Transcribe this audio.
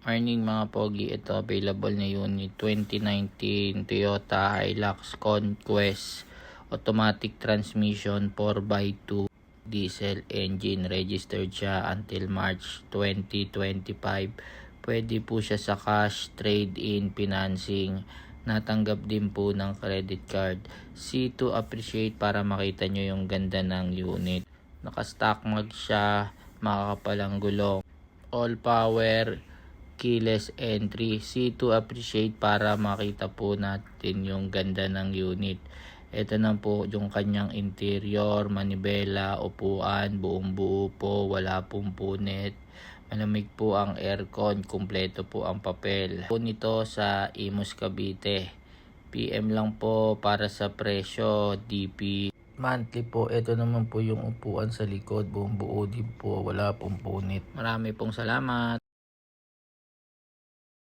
Morning mga pogi, ito available na unit 2019 Toyota Hilux Conquest automatic transmission 4x2 diesel engine. Registered siya until March 2025. Pwede po siya sa cash, trade-in, financing. Natanggap din po ng credit card. See to appreciate para makita nyo yung ganda ng unit. Naka-stock mag siya, makakapalang gulong, all power, keyless entry. See to appreciate para makita po natin yung ganda ng unit. Ito na po yung kanyang interior, manibela, upuan, buong buo po, wala pong punit. Malamig po ang aircon, kumpleto po ang papel. Po nito sa Imus Cavite. PM lang po para sa presyo, DP. Monthly po, ito naman po yung upuan sa likod, buong buo din po, wala pong punit. Marami pong salamat.